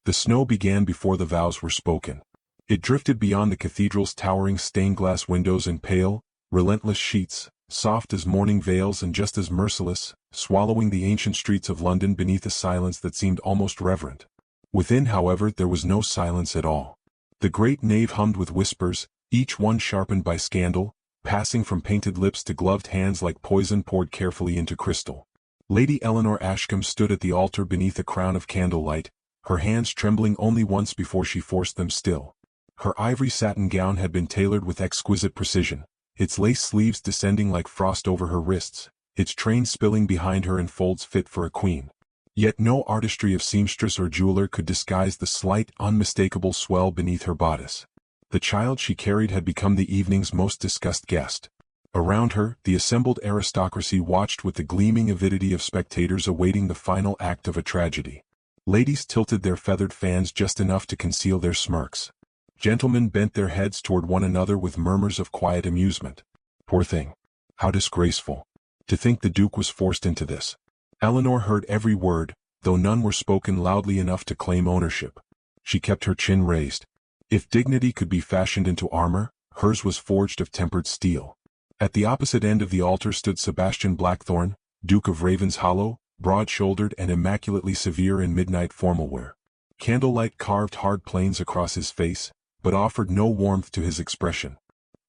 The snow began before the vows were spoken. It drifted beyond the cathedral's towering stained-glass windows in pale, relentless sheets, soft as morning veils and just as merciless, swallowing the ancient streets of London beneath a silence that seemed almost reverent. Within, however, there was no silence at all. The great nave hummed with whispers, each one sharpened by scandal, passing from painted lips to gloved hands like poison poured carefully into crystal. Lady Eleanor Ashcombe stood at the altar beneath a crown of candlelight, her hands trembling only once before she forced them still. Her ivory satin gown had been tailored with exquisite precision, its lace sleeves descending like frost over her wrists, its train spilling behind her in folds fit for a queen. Yet no artistry of seamstress or jeweler could disguise the slight, unmistakable swell beneath her bodice. The child she carried had become the evening's most discussed guest. Around her, the assembled aristocracy watched with the gleaming avidity of spectators awaiting the final act of a tragedy. Ladies tilted their feathered fans just enough to conceal their smirks. Gentlemen bent their heads toward one another with murmurs of quiet amusement. Poor thing. How disgraceful. To think the Duke was forced into this. Eleanor heard every word, though none were spoken loudly enough to claim ownership. She kept her chin raised. If dignity could be fashioned into armor, hers was forged of tempered steel. At the opposite end of the altar stood Sebastian Blackthorne, Duke of Ravenshollow, broad-shouldered and immaculately severe in midnight formal wear. Candlelight carved hard planes across his face, but offered no warmth to his expression.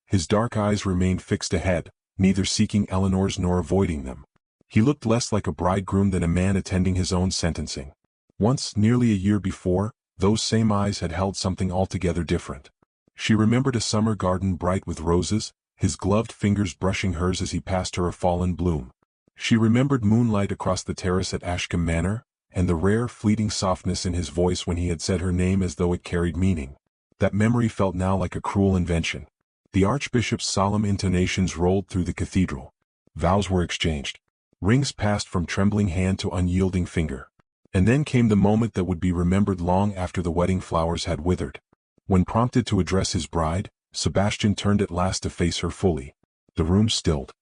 His dark eyes remained fixed ahead, neither seeking Eleanor's nor avoiding them. He looked less like a bridegroom than a man attending his own sentencing. Once, nearly a year before, those same eyes had held something altogether different. She remembered a summer garden bright with roses, his gloved fingers brushing hers as he passed her a fallen bloom. She remembered moonlight across the terrace at Ashcombe Manor, and the rare, fleeting softness in his voice when he had said her name as though it carried meaning. That memory felt now like a cruel invention. The Archbishop's solemn intonations rolled through the cathedral. Vows were exchanged. Rings passed from trembling hand to unyielding finger. And then came the moment that would be remembered long after the wedding flowers had withered. When prompted to address his bride, Sebastian turned at last to face her fully. The room stilled.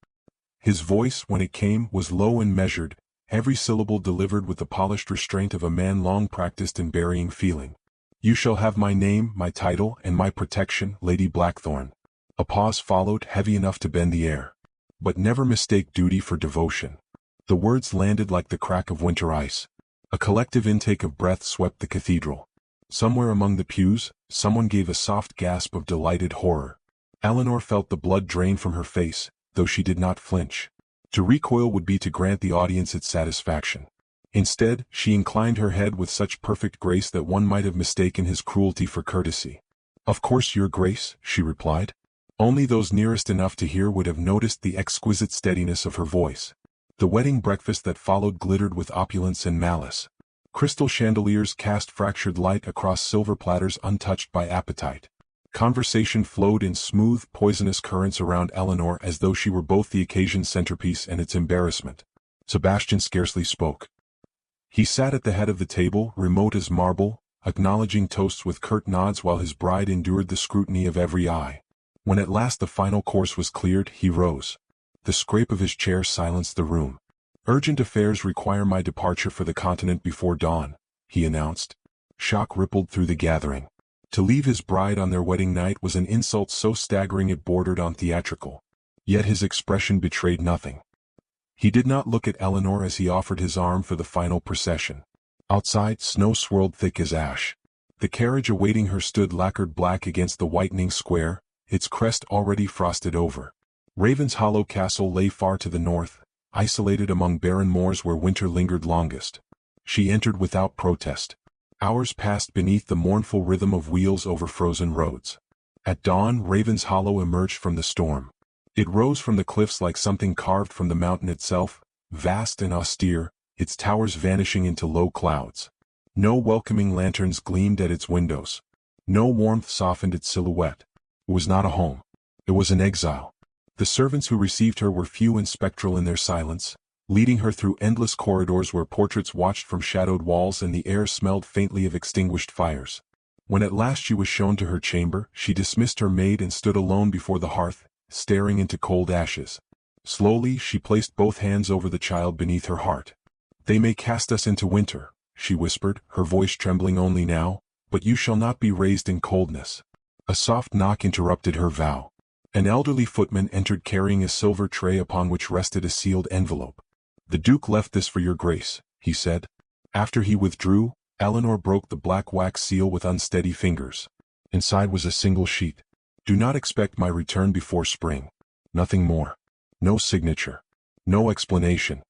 His voice, when it came, was low and measured, every syllable delivered with the polished restraint of a man long practiced in burying feeling. "You shall have my name, my title, and my protection, Lady Blackthorne." A pause followed, heavy enough to bend the air. "But never mistake duty for devotion." The words landed like the crack of winter ice. A collective intake of breath swept the cathedral. Somewhere among the pews, someone gave a soft gasp of delighted horror. Eleanor felt the blood drain from her face, though she did not flinch. To recoil would be to grant the audience its satisfaction. Instead, she inclined her head with such perfect grace that one might have mistaken his cruelty for courtesy. "Of course, Your Grace," she replied. Only those nearest enough to hear would have noticed the exquisite steadiness of her voice. The wedding breakfast that followed glittered with opulence and malice. Crystal chandeliers cast fractured light across silver platters untouched by appetite. Conversation flowed in smooth, poisonous currents around Eleanor as though she were both the occasion's centerpiece and its embarrassment. Sebastian scarcely spoke. He sat at the head of the table, remote as marble, acknowledging toasts with curt nods while his bride endured the scrutiny of every eye. When at last the final course was cleared, he rose. The scrape of his chair silenced the room. "Urgent affairs require my departure for the continent before dawn," he announced. Shock rippled through the gathering. To leave his bride on their wedding night was an insult so staggering it bordered on theatrical. Yet his expression betrayed nothing. He did not look at Eleanor as he offered his arm for the final procession. Outside, snow swirled thick as ash. The carriage awaiting her stood lacquered black against the whitening square, its crest already frosted over. Ravenshollow Castle lay far to the north, isolated among barren moors where winter lingered longest. She entered without protest. Hours passed beneath the mournful rhythm of wheels over frozen roads. At dawn, Ravenshollow emerged from the storm. It rose from the cliffs like something carved from the mountain itself, vast and austere, its towers vanishing into low clouds. No welcoming lanterns gleamed at its windows. No warmth softened its silhouette. It was not a home. It was an exile. The servants who received her were few and spectral in their silence, leading her through endless corridors where portraits watched from shadowed walls and the air smelled faintly of extinguished fires. When at last she was shown to her chamber, she dismissed her maid and stood alone before the hearth, staring into cold ashes. Slowly, she placed both hands over the child beneath her heart. "They may cast us into winter," she whispered, her voice trembling only now, "but you shall not be raised in coldness." A soft knock interrupted her vow. An elderly footman entered carrying a silver tray upon which rested a sealed envelope. "The Duke left this for your grace," he said. After he withdrew, Eleanor broke the black wax seal with unsteady fingers. Inside was a single sheet. "Do not expect my return before spring." Nothing more. No signature. No explanation.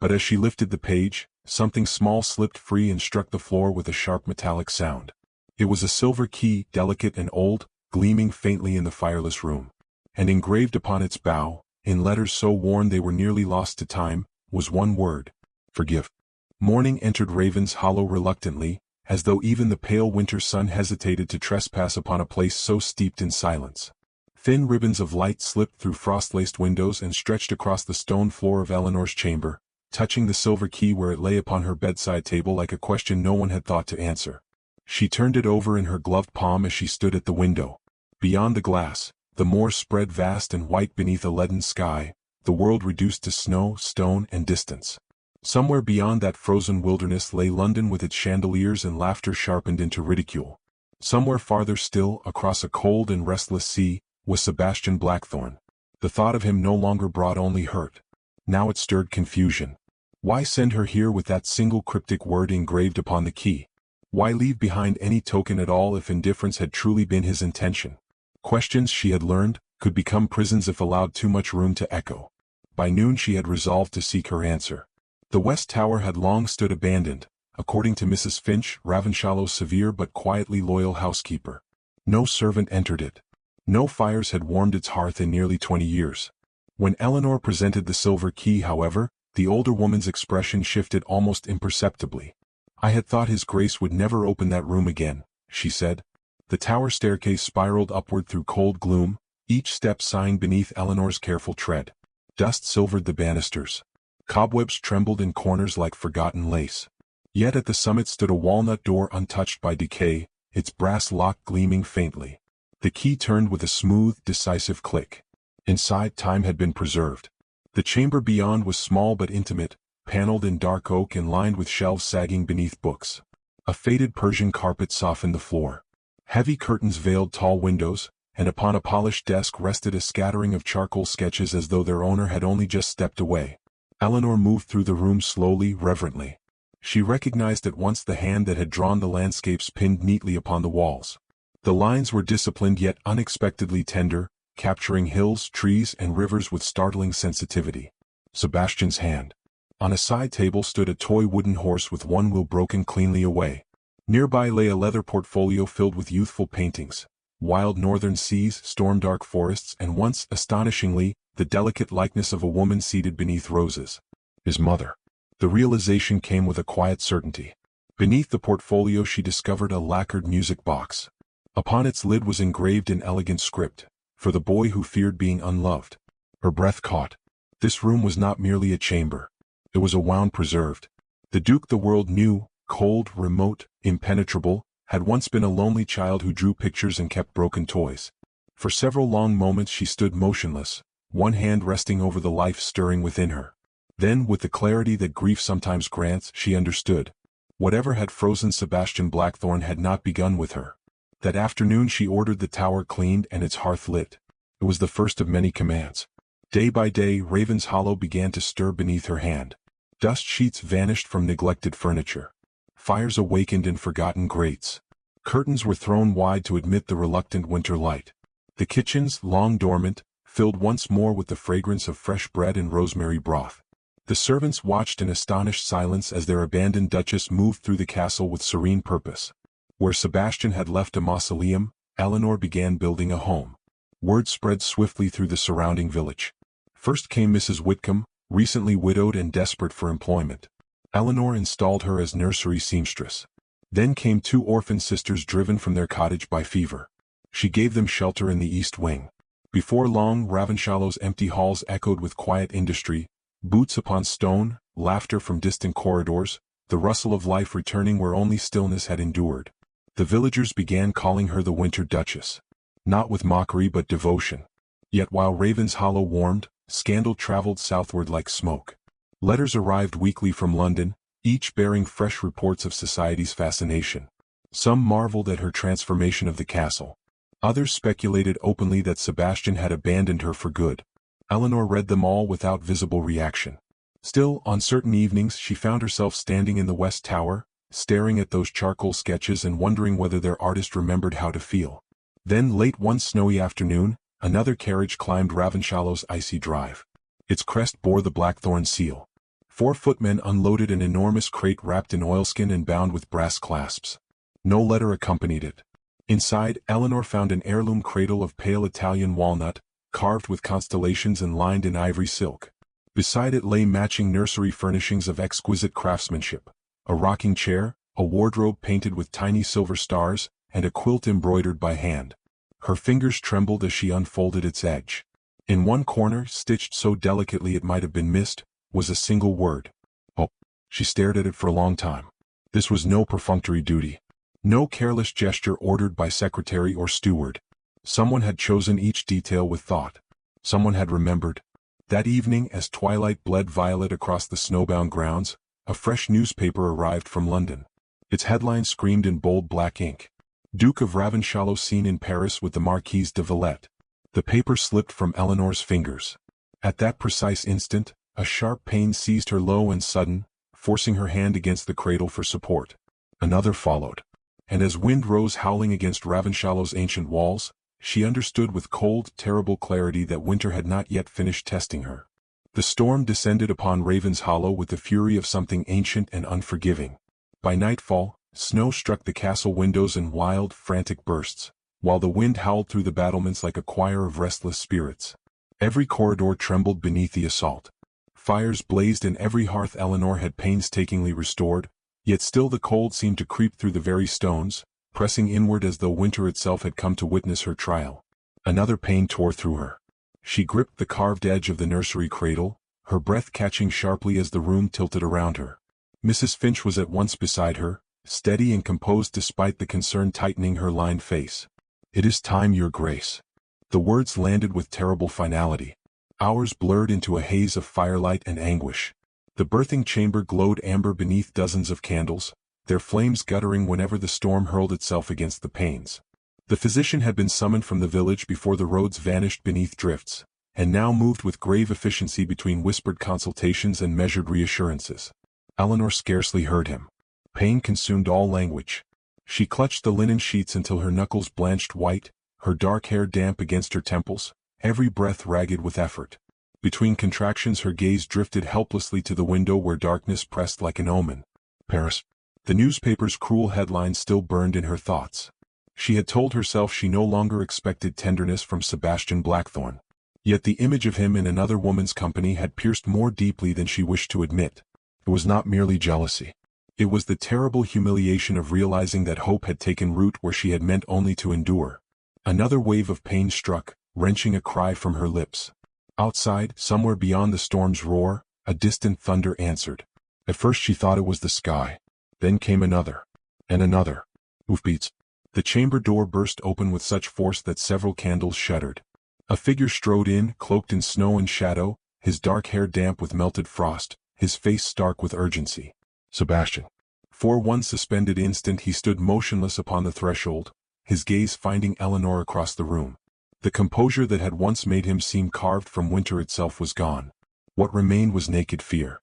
But as she lifted the page, something small slipped free and struck the floor with a sharp metallic sound. It was a silver key, delicate and old, gleaming faintly in the fireless room. And engraved upon its bow, in letters so worn they were nearly lost to time, was one word: "Forgive." Morning entered Ravens Hollow reluctantly, as though even the pale winter sun hesitated to trespass upon a place so steeped in silence. Thin ribbons of light slipped through frost-laced windows and stretched across the stone floor of Eleanor's chamber, touching the silver key where it lay upon her bedside table like a question no one had thought to answer. She turned it over in her gloved palm as she stood at the window. Beyond the glass, the moor spread vast and white beneath a leaden sky, the world reduced to snow, stone, and distance. Somewhere beyond that frozen wilderness lay London with its chandeliers and laughter sharpened into ridicule. Somewhere farther still, across a cold and restless sea, was Sebastian Blackthorne. The thought of him no longer brought only hurt. Now it stirred confusion. Why send her here with that single cryptic word engraved upon the key? Why leave behind any token at all if indifference had truly been his intention? Questions, she had learned, could become prisons if allowed too much room to echo. By noon she had resolved to seek her answer. The West Tower had long stood abandoned, according to Mrs. Finch, Ravensshallow's severe but quietly loyal housekeeper. No servant entered it. No fires had warmed its hearth in nearly 20 years. When Eleanor presented the silver key, however, the older woman's expression shifted almost imperceptibly. "I had thought His Grace would never open that room again," she said. The tower staircase spiraled upward through cold gloom, each step sighing beneath Eleanor's careful tread. Dust silvered the banisters. Cobwebs trembled in corners like forgotten lace. Yet at the summit stood a walnut door untouched by decay, its brass lock gleaming faintly. The key turned with a smooth, decisive click. Inside, time had been preserved. The chamber beyond was small but intimate, paneled in dark oak and lined with shelves sagging beneath books. A faded Persian carpet softened the floor. Heavy curtains veiled tall windows, and upon a polished desk rested a scattering of charcoal sketches as though their owner had only just stepped away. Eleanor moved through the room slowly, reverently. She recognized at once the hand that had drawn the landscapes pinned neatly upon the walls. The lines were disciplined yet unexpectedly tender, capturing hills, trees, and rivers with startling sensitivity. Sebastian's hand. On a side table stood a toy wooden horse with one wheel broken cleanly away. Nearby lay a leather portfolio filled with youthful paintings, wild northern seas, storm-dark forests, and once, astonishingly, the delicate likeness of a woman seated beneath roses. His mother. The realization came with a quiet certainty. Beneath the portfolio she discovered a lacquered music box. Upon its lid was engraved in elegant script, "For the boy who feared being unloved." Her breath caught. This room was not merely a chamber. It was a wound preserved. The Duke the world knew, cold, remote, impenetrable, had once been a lonely child who drew pictures and kept broken toys. For several long moments she stood motionless, one hand resting over the life stirring within her. Then, with the clarity that grief sometimes grants, she understood. Whatever had frozen Sebastian Blackthorne had not begun with her. That afternoon she ordered the tower cleaned and its hearth lit. It was the first of many commands. Day by day Ravens Hollow began to stir beneath her hand. Dust sheets vanished from neglected furniture. Fires awakened in forgotten grates. Curtains were thrown wide to admit the reluctant winter light. The kitchens, long dormant, filled once more with the fragrance of fresh bread and rosemary broth. The servants watched in astonished silence as their abandoned duchess moved through the castle with serene purpose. Where Sebastian had left a mausoleum, Eleanor began building a home. Word spread swiftly through the surrounding village. First came Mrs. Whitcomb, recently widowed and desperate for employment. Eleanor installed her as nursery seamstress. Then came 2 orphan sisters driven from their cottage by fever. She gave them shelter in the East Wing. Before long, Ravensshallow's empty halls echoed with quiet industry, boots upon stone, laughter from distant corridors, the rustle of life returning where only stillness had endured. The villagers began calling her the Winter Duchess. Not with mockery but devotion. Yet while Ravens Hollow warmed, scandal traveled southward like smoke. Letters arrived weekly from London, each bearing fresh reports of society's fascination. Some marveled at her transformation of the castle. Others speculated openly that Sebastian had abandoned her for good. Eleanor read them all without visible reaction. Still, on certain evenings she found herself standing in the West Tower, staring at those charcoal sketches and wondering whether their artist remembered how to feel. Then, late one snowy afternoon, another carriage climbed Ravensshallow's icy drive. Its crest bore the Blackthorn seal. 4 footmen unloaded an enormous crate wrapped in oilskin and bound with brass clasps. No letter accompanied it. Inside, Eleanor found an heirloom cradle of pale Italian walnut, carved with constellations and lined in ivory silk. Beside it lay matching nursery furnishings of exquisite craftsmanship: a rocking chair, a wardrobe painted with tiny silver stars, and a quilt embroidered by hand. Her fingers trembled as she unfolded its edge. In one corner, stitched so delicately it might have been missed, was a single word: "Oh." She stared at it for a long time. This was no perfunctory duty. No careless gesture ordered by secretary or steward. Someone had chosen each detail with thought. Someone had remembered. That evening, as twilight bled violet across the snowbound grounds, a fresh newspaper arrived from London. Its headline screamed in bold black ink: "Duke of Ravenshallow seen in Paris with the Marquise de Villette." The paper slipped from Eleanor's fingers. At that precise instant, a sharp pain seized her, low and sudden, forcing her hand against the cradle for support. Another followed. And as wind rose howling against Ravensshallow's ancient walls, she understood with cold, terrible clarity that winter had not yet finished testing her. The storm descended upon Ravenshollow with the fury of something ancient and unforgiving. By nightfall, snow struck the castle windows in wild, frantic bursts, while the wind howled through the battlements like a choir of restless spirits. Every corridor trembled beneath the assault. Fires blazed in every hearth Eleanor had painstakingly restored, yet still the cold seemed to creep through the very stones, pressing inward as though winter itself had come to witness her trial. Another pain tore through her. She gripped the carved edge of the nursery cradle, her breath catching sharply as the room tilted around her. Mrs. Finch was at once beside her, steady and composed despite the concern tightening her lined face. "It is time, Your Grace." The words landed with terrible finality. Hours blurred into a haze of firelight and anguish. The birthing chamber glowed amber beneath dozens of candles, their flames guttering whenever the storm hurled itself against the panes. The physician had been summoned from the village before the roads vanished beneath drifts, and now moved with grave efficiency between whispered consultations and measured reassurances. Eleanor scarcely heard him. Pain consumed all language. She clutched the linen sheets until her knuckles blanched white, her dark hair damp against her temples, every breath ragged with effort. Between contractions her gaze drifted helplessly to the window where darkness pressed like an omen. Paris. The newspaper's cruel headline still burned in her thoughts. She had told herself she no longer expected tenderness from Sebastian Blackthorn. Yet the image of him in another woman's company had pierced more deeply than she wished to admit. It was not merely jealousy. It was the terrible humiliation of realizing that hope had taken root where she had meant only to endure. Another wave of pain struck, wrenching a cry from her lips. Outside, somewhere beyond the storm's roar, a distant thunder answered. At first she thought it was the sky. Then came another. And another. Hoofbeats. The chamber door burst open with such force that several candles shuddered. A figure strode in, cloaked in snow and shadow, his dark hair damp with melted frost, his face stark with urgency. Sebastian. For one suspended instant he stood motionless upon the threshold, his gaze finding Eleanor across the room. The composure that had once made him seem carved from winter itself was gone. What remained was naked fear.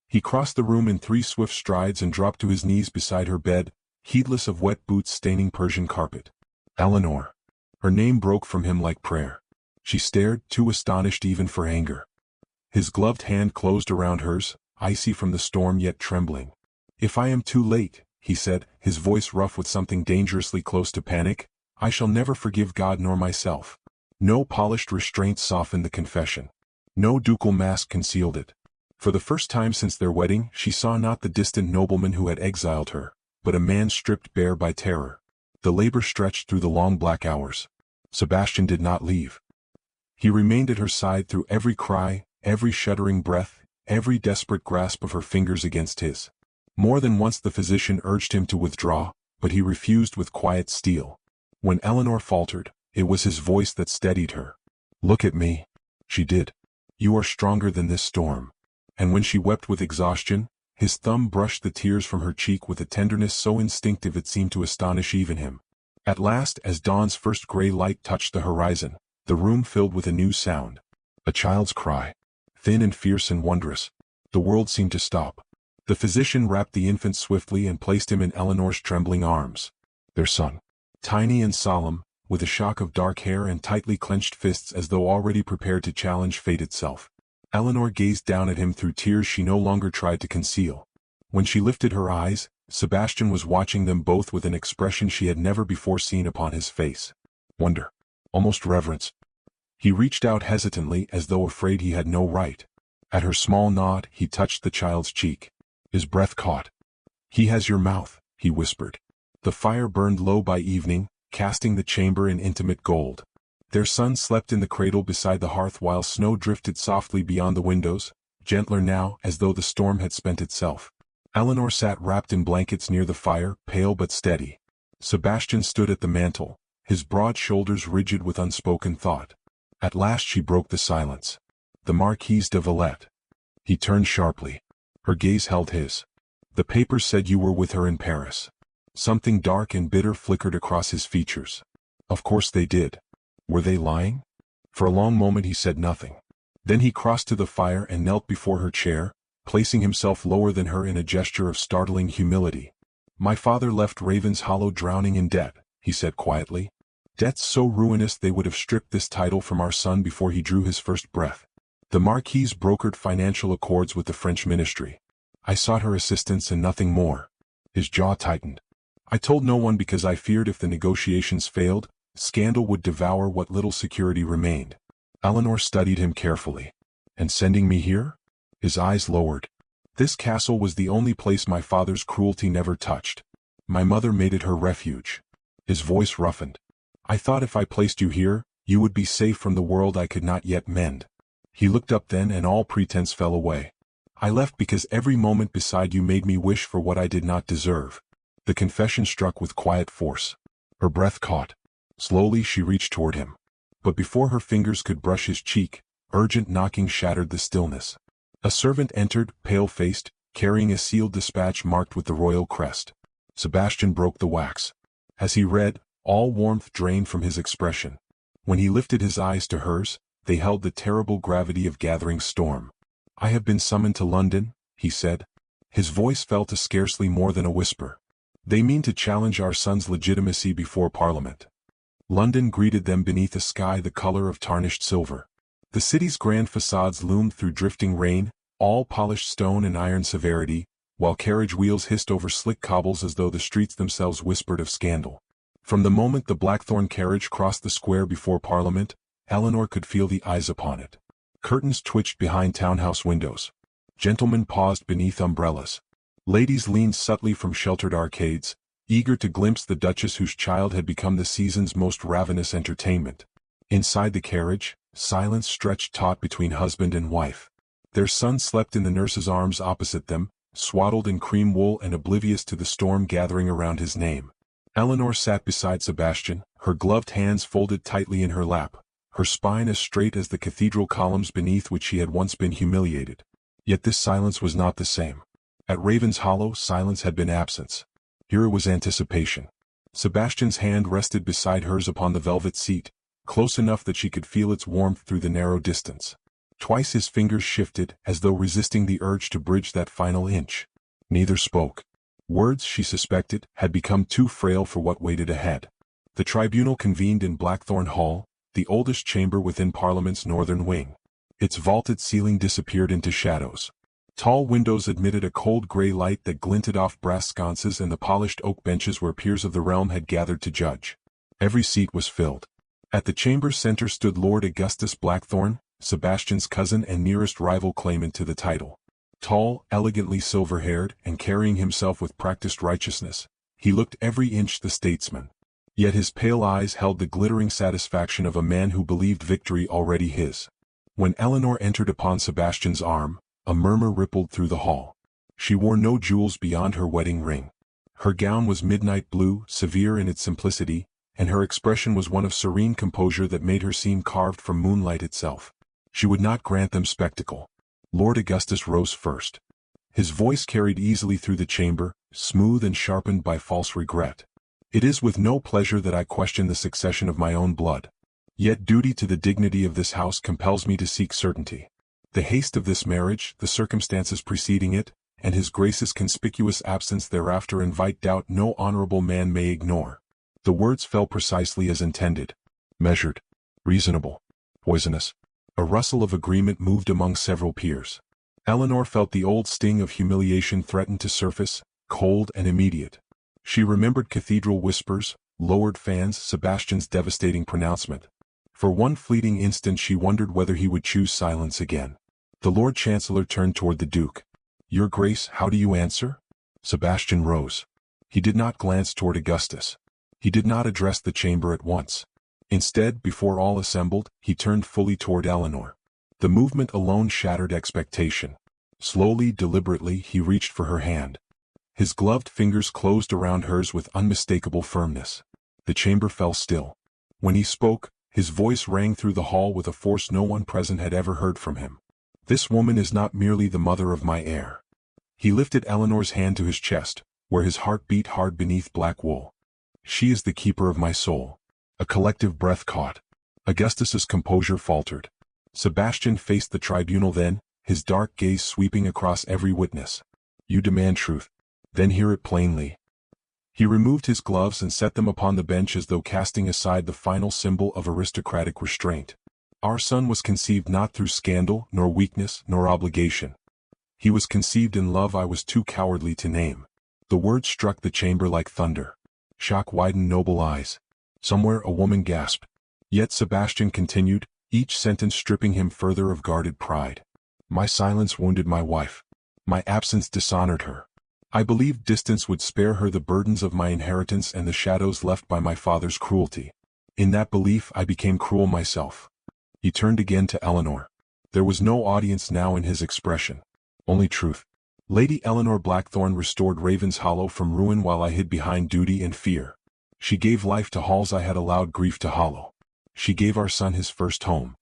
He crossed the room in 3 swift strides and dropped to his knees beside her bed, heedless of wet boots staining Persian carpet. Eleanor. Her name broke from him like prayer. She stared, too astonished even for anger. His gloved hand closed around hers, icy from the storm yet trembling. "If I am too late," he said, his voice rough with something dangerously close to panic, "I shall never forgive God nor myself." No polished restraint softened the confession. No ducal mask concealed it. For the first time since their wedding, she saw not the distant nobleman who had exiled her, but a man stripped bare by terror. The labor stretched through the long black hours. Sebastian did not leave. He remained at her side through every cry, every shuddering breath, every desperate grasp of her fingers against his. More than once the physician urged him to withdraw, but he refused with quiet steel. When Eleanor faltered, it was his voice that steadied her. "Look at me." She did. "You are stronger than this storm." And when she wept with exhaustion, His thumb brushed the tears from her cheek with a tenderness so instinctive it seemed to astonish even him. At last, as dawn's first gray light touched the horizon, the room filled with a new sound. A child's cry. Thin and fierce and wondrous. The world seemed to stop. The physician wrapped the infant swiftly and placed him in Eleanor's trembling arms. Their son. Tiny and solemn, with a shock of dark hair and tightly clenched fists as though already prepared to challenge fate itself. Eleanor gazed down at him through tears she no longer tried to conceal. When she lifted her eyes, Sebastian was watching them both with an expression she had never before seen upon his face. Wonder. Almost reverence. He reached out hesitantly as though afraid he had no right. At her small nod, he touched the child's cheek. His breath caught. "He has your mouth," he whispered. The fire burned low by evening, casting the chamber in intimate gold. Their son slept in the cradle beside the hearth while snow drifted softly beyond the windows, gentler now as though the storm had spent itself. Eleanor sat wrapped in blankets near the fire, pale but steady. Sebastian stood at the mantel, his broad shoulders rigid with unspoken thought. At last she broke the silence. "The Marquise de Villette." He turned sharply. Her gaze held his. "The papers said you were with her in Paris." Something dark and bitter flickered across his features. Of course they did. Were they lying? For a long moment he said nothing. Then he crossed to the fire and knelt before her chair, placing himself lower than her in a gesture of startling humility. "My father left Ravens Hollow drowning in debt," he said quietly. "Debts so ruinous they would have stripped this title from our son before he drew his first breath. The Marquise brokered financial accords with the French ministry. I sought her assistance and nothing more." His jaw tightened. "I told no one because I feared if the negotiations failed, scandal would devour what little security remained." Eleanor studied him carefully. "And sending me here?" His eyes lowered. "This castle was the only place my father's cruelty never touched. My mother made it her refuge." His voice roughened. "I thought if I placed you here, you would be safe from the world I could not yet mend." He looked up then and all pretense fell away. "I left because every moment beside you made me wish for what I did not deserve." The confession struck with quiet force. Her breath caught. Slowly she reached toward him. But before her fingers could brush his cheek, urgent knocking shattered the stillness. A servant entered, pale-faced, carrying a sealed dispatch marked with the royal crest. Sebastian broke the wax. As he read, all warmth drained from his expression. When he lifted his eyes to hers, they held the terrible gravity of gathering storm. "I have been summoned to London," he said. His voice fell to scarcely more than a whisper. "They mean to challenge our son's legitimacy before Parliament." London greeted them beneath a sky the color of tarnished silver. The city's grand facades loomed through drifting rain, all polished stone and iron severity, while carriage wheels hissed over slick cobbles as though the streets themselves whispered of scandal. From the moment the Blackthorn carriage crossed the square before Parliament, Eleanor could feel the eyes upon it. Curtains twitched behind townhouse windows. Gentlemen paused beneath umbrellas. Ladies leaned subtly from sheltered arcades, eager to glimpse the duchess whose child had become the season's most ravenous entertainment. Inside the carriage, silence stretched taut between husband and wife. Their son slept in the nurse's arms opposite them, swaddled in cream wool and oblivious to the storm gathering around his name. Eleanor sat beside Sebastian, her gloved hands folded tightly in her lap, her spine as straight as the cathedral columns beneath which she had once been humiliated. Yet this silence was not the same. At Ravens Hollow, silence had been absence. Here it was anticipation. Sebastian's hand rested beside hers upon the velvet seat, close enough that she could feel its warmth through the narrow distance. Twice his fingers shifted, as though resisting the urge to bridge that final inch. Neither spoke. Words, she suspected, had become too frail for what waited ahead. The tribunal convened in Blackthorn Hall, the oldest chamber within Parliament's northern wing. Its vaulted ceiling disappeared into shadows. Tall windows admitted a cold gray light that glinted off brass sconces and the polished oak benches where peers of the realm had gathered to judge. Every seat was filled. At the chamber's center stood Lord Augustus Blackthorn, Sebastian's cousin and nearest rival claimant to the title. Tall, elegantly silver-haired, and carrying himself with practiced righteousness, he looked every inch the statesman. Yet his pale eyes held the glittering satisfaction of a man who believed victory already his. When Eleanor entered upon Sebastian's arm, a murmur rippled through the hall. She wore no jewels beyond her wedding ring. Her gown was midnight blue, severe in its simplicity, and her expression was one of serene composure that made her seem carved from moonlight itself. She would not grant them spectacle. Lord Augustus rose first. His voice carried easily through the chamber, smooth and sharpened by false regret. "It is with no pleasure that I question the succession of my own blood. Yet duty to the dignity of this house compels me to seek certainty. The haste of this marriage, the circumstances preceding it, and his Grace's conspicuous absence thereafter invite doubt no honorable man may ignore." The words fell precisely as intended. Measured, reasonable, poisonous. A rustle of agreement moved among several peers. Eleanor felt the old sting of humiliation threaten to surface, cold and immediate. She remembered cathedral whispers, lowered fans, Sebastian's devastating pronouncement. For one fleeting instant she wondered whether he would choose silence again. The Lord Chancellor turned toward the Duke. "Your Grace, how do you answer?" Sebastian rose. He did not glance toward Augustus. He did not address the chamber at once. Instead, before all assembled, he turned fully toward Eleanor. The movement alone shattered expectation. Slowly, deliberately, he reached for her hand. His gloved fingers closed around hers with unmistakable firmness. The chamber fell still. When he spoke, his voice rang through the hall with a force no one present had ever heard from him. "This woman is not merely the mother of my heir." He lifted Eleanor's hand to his chest, where his heart beat hard beneath black wool. "She is the keeper of my soul." A collective breath caught. Augustus's composure faltered. Sebastian faced the tribunal then, his dark gaze sweeping across every witness. "You demand truth. Then hear it plainly." He removed his gloves and set them upon the bench as though casting aside the final symbol of aristocratic restraint. "Our son was conceived not through scandal, nor weakness, nor obligation. He was conceived in love I was too cowardly to name." The words struck the chamber like thunder. Shock widened noble eyes. Somewhere a woman gasped. Yet Sebastian continued, each sentence stripping him further of guarded pride. "My silence wounded my wife. My absence dishonored her. I believed distance would spare her the burdens of my inheritance and the shadows left by my father's cruelty. In that belief I became cruel myself." He turned again to Eleanor. There was no audience now in his expression. Only truth. "Lady Eleanor Blackthorne restored Ravenshollow from ruin while I hid behind duty and fear. She gave life to halls I had allowed grief to hollow. She gave our son his first home."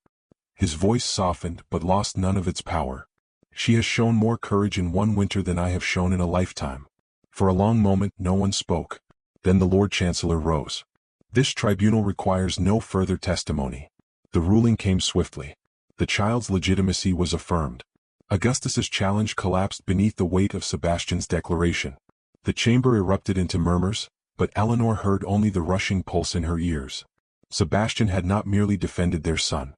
His voice softened but lost none of its power. "She has shown more courage in one winter than I have shown in a lifetime." For a long moment no one spoke. Then the Lord Chancellor rose. "This tribunal requires no further testimony." The ruling came swiftly. The child's legitimacy was affirmed. Augustus's challenge collapsed beneath the weight of Sebastian's declaration. The chamber erupted into murmurs, but Eleanor heard only the rushing pulse in her ears. Sebastian had not merely defended their son.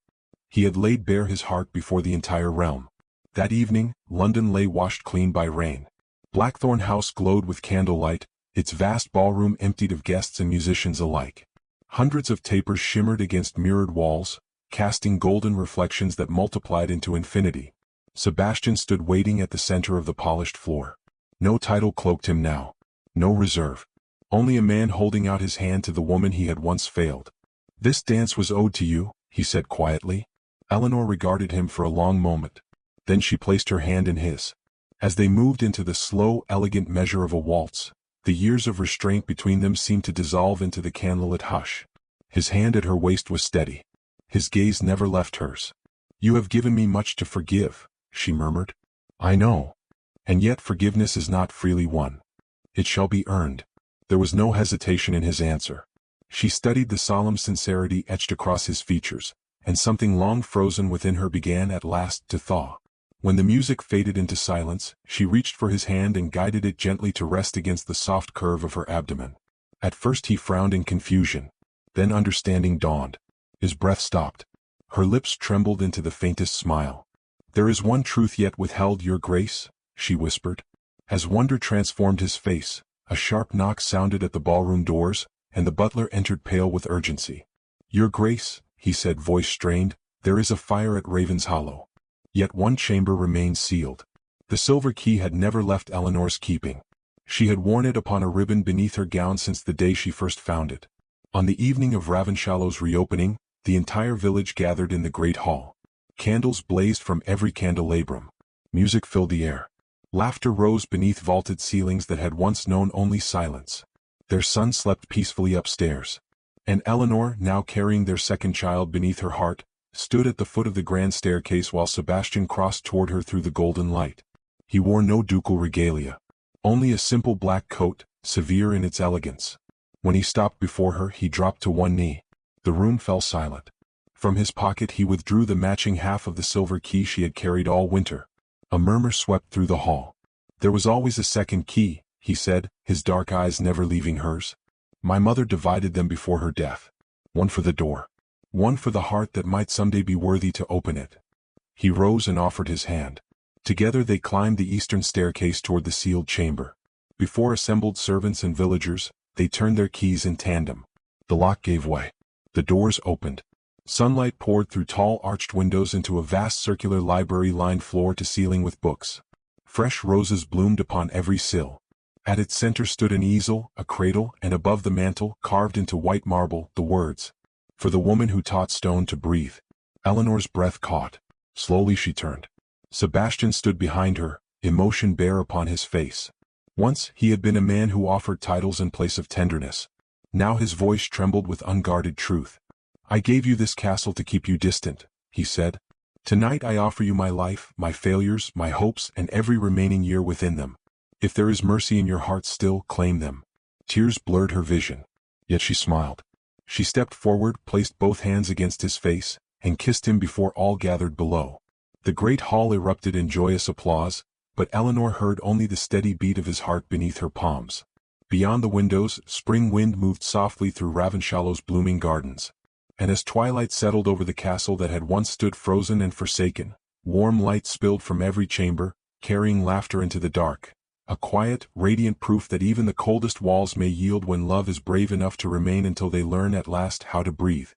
He had laid bare his heart before the entire realm. That evening, London lay washed clean by rain. Blackthorne House glowed with candlelight, its vast ballroom emptied of guests and musicians alike. Hundreds of tapers shimmered against mirrored walls, casting golden reflections that multiplied into infinity. Sebastian stood waiting at the center of the polished floor. No title cloaked him now. No reserve. Only a man holding out his hand to the woman he had once failed. "This dance was owed to you," he said quietly. Eleanor regarded him for a long moment. Then she placed her hand in his. As they moved into the slow, elegant measure of a waltz, the years of restraint between them seemed to dissolve into the candlelit hush. His hand at her waist was steady. His gaze never left hers. "You have given me much to forgive," she murmured. "I know. And yet forgiveness is not freely won. It shall be earned." There was no hesitation in his answer. She studied the solemn sincerity etched across his features, and something long frozen within her began at last to thaw. When the music faded into silence, she reached for his hand and guided it gently to rest against the soft curve of her abdomen. At first he frowned in confusion. Then understanding dawned. His breath stopped. Her lips trembled into the faintest smile. "There is one truth yet withheld, Your Grace," she whispered. As wonder transformed his face, a sharp knock sounded at the ballroom doors, and the butler entered pale with urgency. "Your Grace," he said, voice strained, "there is a fire at Ravenshollow." Yet one chamber remained sealed. The silver key had never left Eleanor's keeping. She had worn it upon a ribbon beneath her gown since the day she first found it. On the evening of Ravenshallow's reopening, the entire village gathered in the great hall. Candles blazed from every candelabrum. Music filled the air. Laughter rose beneath vaulted ceilings that had once known only silence. Their son slept peacefully upstairs. And Eleanor, now carrying their second child beneath her heart, stood at the foot of the grand staircase while Sebastian crossed toward her through the golden light. He wore no ducal regalia. Only a simple black coat, severe in its elegance. When he stopped before her, he dropped to one knee. The room fell silent. From his pocket he withdrew the matching half of the silver key she had carried all winter. A murmur swept through the hall. "There was always a second key," he said, his dark eyes never leaving hers. "My mother divided them before her death. One for the door. One for the heart that might someday be worthy to open it." He rose and offered his hand. Together they climbed the eastern staircase toward the sealed chamber. Before assembled servants and villagers, they turned their keys in tandem. The lock gave way. The doors opened. Sunlight poured through tall arched windows into a vast circular library lined floor to ceiling with books. Fresh roses bloomed upon every sill. At its center stood an easel, a cradle, and above the mantel, carved into white marble, the words, "For the woman who taught stone to breathe." Eleanor's breath caught. Slowly she turned. Sebastian stood behind her, emotion bare upon his face. Once he had been a man who offered titles in place of tenderness. Now his voice trembled with unguarded truth. "I gave you this castle to keep you distant," he said. "Tonight I offer you my life, my failures, my hopes, and every remaining year within them. If there is mercy in your heart still, claim them." Tears blurred her vision. Yet she smiled. She stepped forward, placed both hands against his face, and kissed him before all gathered below. The great hall erupted in joyous applause, but Eleanor heard only the steady beat of his heart beneath her palms. Beyond the windows, spring wind moved softly through Ravensshallow's blooming gardens. And as twilight settled over the castle that had once stood frozen and forsaken, warm light spilled from every chamber, carrying laughter into the dark. A quiet, radiant proof that even the coldest walls may yield when love is brave enough to remain until they learn at last how to breathe.